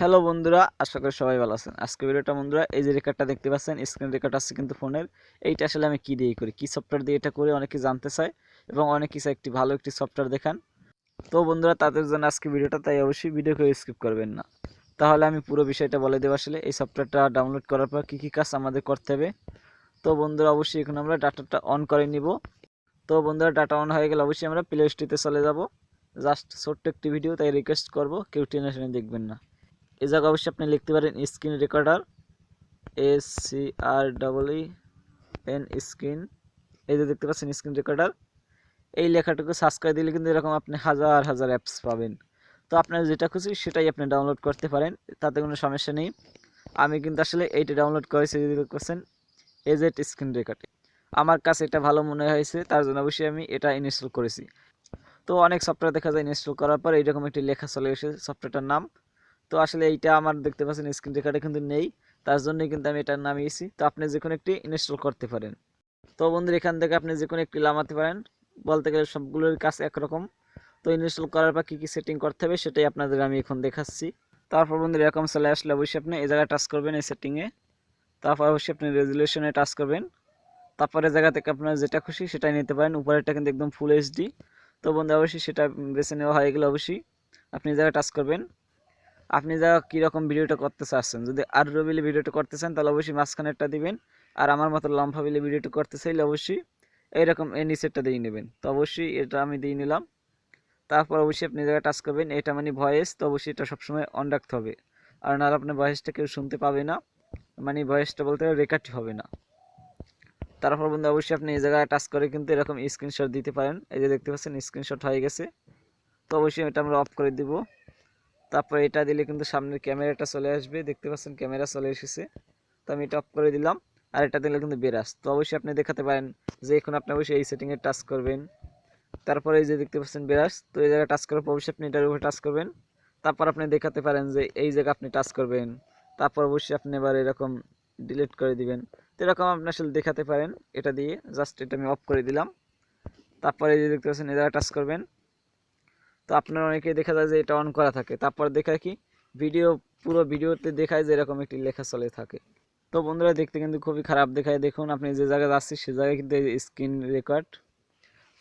Hello বন্ধুরা, আশা করি সবাই ভালো আছেন। আজকে ভিডিওটা বন্ধুরা, এই যে রেকর্ডটা দেখতে পাচ্ছেন, স্ক্রিন রেকর্ড আছে কিন্তু ফোনের। এইটা আসলে আমি কি দিয়ে করি, কি সফটওয়্যার দিয়ে এটা করি, অনেকে জানতে চায় এবং অনেকে চায় একটি ভালো একটি সফটওয়্যার দেখান। তো বন্ধুরা, তাদের জন্য আজকে ভিডিওটা, তাই অবশ্যই ভিডিওকে স্কিপ করবেন না। তাহলে আমি পুরো বিষয়টা বলে দেবো আসলে এই সফটওয়্যারটা ডাউনলোড করার পর কী কী কাজ আমাদের করতে হবে। তো বন্ধুরা, অবশ্যই এখন আমরা ডাটাটা অন করে নিব। তো বন্ধুরা, ডাটা অন হয়ে গেলে অবশ্যই আমরা প্লে স্টোরে চলে যাব। জাস্ট ছোট্ট একটি ভিডিও, তাই রিকোয়েস্ট করব কেউ টেনে টেনে দেখবেন না। এই জায়গায় অবশ্যই আপনি লিখতে পারেন স্ক্রিন রেকর্ডার, SCREEN স্ক্রিন। এই যে দেখতে পাচ্ছেন স্ক্রিন রেকর্ডার, এই লেখাটুকু সার্চ করে দিলে কিন্তু এরকম আপনি হাজার হাজার অ্যাপস পাবেন। তো আপনার যেটা খুশি সেটাই আপনি ডাউনলোড করতে পারেন, তাতে কোনো সমস্যা নেই। আমি কিন্তু আসলে এইটা ডাউনলোড করেছি, যদি দেখছেন এজেট স্ক্রিন রেকর্ড। আমার কাছে এটা ভালো মনে হয়েছে, তার জন্য অবশ্যই আমি এটা ইনস্টল করেছি। তো অনেক সফটওয়্যার দেখা যায় ইনস্টল করার পর এইরকম একটি লেখা চলে এসেছে সফটওয়্যারটার নাম। তো আসলে এইটা আমার দেখতে পাচ্ছেন স্ক্রিন রেকর্ডে কিন্তু নেই, তার জন্যই কিন্তু আমি এটা নামিয়েছি। তো আপনি যে কোনো একটি ইনস্টল করতে পারেন। তো বন্ধুরা, এখান থেকে আপনি যে কোনো একটি নামাতে পারেন, বলতে গেলে সবগুলোর কাজ একরকম। তো ইনস্টল করার পর কী কী সেটিং করতে হবে সেটাই আপনাদের আমি এখন দেখাচ্ছি। তারপর বন্ধুরা, এরকম চলে আসলে অবশ্যই আপনি এই জায়গায় টাচ করবেন, এই সেটিংয়ে। তারপর অবশ্যই আপনি রেজুলেশনে টাচ করবেন। তারপরে জায়গা থেকে আপনার যেটা খুশি সেটাই নিতে পারেন। উপরেরটা কিন্তু একদম ফুল এইচডি। তো বন্ধু, অবশ্যই সেটা বেছে নেওয়া হয়ে গেলে অবশ্যই আপনি জায়গায় টাচ করবেন। আপনি যা কীরকম ভিডিওটা করতে চাচ্ছেন, যদি আরও বিলে ভিডিওটা করতে চান তাহলে অবশ্যই মাঝখানেরটা দিবেন। আর আমার মতো লম্বা বিলে ভিডিওটা করতে চাইলে অবশ্যই এইরকম এই নিচেরটা দিয়ে নেবেন। তো অবশ্যই এটা আমি দিয়ে নিলাম। তারপর অবশ্যই আপনি জায়গায় টাচ করবেন, এটা মানে ভয়েস। তো অবশ্যই এটা সবসময় অন রাখতে হবে, আর নাহলে আপনার ভয়েসটা কেউ শুনতে পাবে না, মানে ভয়েসটা বলতে রেকর্ড হবে না। তারপর বন্ধু, অবশ্যই আপনি এই জায়গায় টাচ করে কিন্তু এরকম স্ক্রিনশট দিতে পারেন। এই যে দেখতে পাচ্ছেন স্ক্রিনশট হয়ে গেছে। তো অবশ্যই এটা আমরা অফ করে দিব। তারপর এটা দিলে কিন্তু সামনের ক্যামেরাটা চলে আসবে, দেখতে পাচ্ছেন ক্যামেরা চলে এসেছে। তো আমি এটা অফ করে দিলাম। আর এটা দিলে কিন্তু বেরাস। তো অবশ্যই আপনি দেখাতে পারেন যে এখন আপনি অবশ্যই এই সেটিংয়ে টাচ করবেন। তারপরে এই যে দেখতে পাচ্ছেন বেরাস, তো এই জায়গায় টাচ করার পর অবশ্যই আপনি এটার উপরে টাচ করবেন। তারপর আপনি দেখাতে পারেন যে এই জায়গা আপনি টাচ করবেন। তারপর অবশ্যই আপনি এবার এরকম ডিলিট করে দিবেন। তো এরকম আপনি আসলে দেখাতে পারেন এটা দিয়ে। জাস্ট এটা আমি অফ করে দিলাম। তারপরে এই যে দেখতে পাচ্ছেন এই জায়গায় টাচ করবেন। তো আপনার অনেকেই দেখা যায় যে এটা অন করা থাকে, তারপর দেখায় কি ভিডিও, পুরো ভিডিওতে দেখায় যে এরকম একটি লেখা চলে থাকে। তো বন্ধুরা, দেখতে কিন্তু খুবই খারাপ দেখায়। দেখুন আপনি যে জায়গায় যাচ্ছি সে জায়গায় কিন্তু স্ক্রিন রেকর্ড।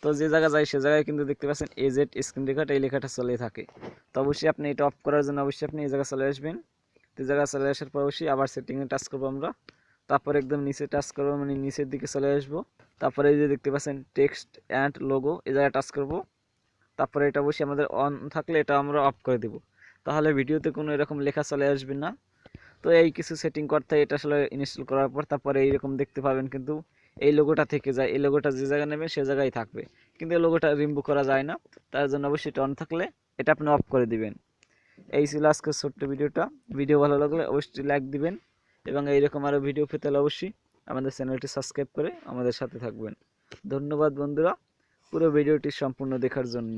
তো যে জায়গায় যায় সে জায়গায় কিন্তু দেখতে পাচ্ছেন এজেড স্ক্রিন রেকর্ড এই লেখাটা চলে থাকে। তো অবশ্যই আপনি এটা অফ করার জন্য অবশ্যই আপনি এই জায়গায় চলে আসবেন। তো জায়গায় চলে আসার পর অবশ্যই আবার সেটিংয়ে টাচ করবো আমরা। তারপর একদম নিচে টাচ করবো, মানে নিচের দিকে চলে আসবো। তারপরে এই যে দেখতে পাচ্ছেন টেক্সট অ্যান্ড লোগো, এই জায়গায় টাচ করবো। তারপরে এটা অবশ্যই আমাদের অন থাকলে এটা আমরা অফ করে দেব, তাহলে ভিডিওতে কোনো এরকম লেখা চলে আসবে না। তো এই কিছু সেটিং করতে হয় এটা আসলে ইনস্টল করার পর। তারপরে এইরকম দেখতে পাবেন কিন্তু এই লোগোটা থেকে যায়, এই লোগোটা যে জায়গায় নেবেন সে জায়গায় থাকবে, কিন্তু এই লোগোটা রিমুভ করা যায় না। তার জন্য অবশ্যই এটা অন থাকলে এটা আপনি অফ করে দিবেন। এই ছিল আজকের ছোট্ট ভিডিওটা। ভিডিও ভালো লাগলে অবশ্যই লাইক দিবেন, এবং এইরকম আরও ভিডিও পেতে হলে অবশ্যই আমাদের চ্যানেলটি সাবস্ক্রাইব করে আমাদের সাথে থাকবেন। ধন্যবাদ বন্ধুরা, পুরো ভিডিওটি সম্পূর্ণ দেখার জন্য।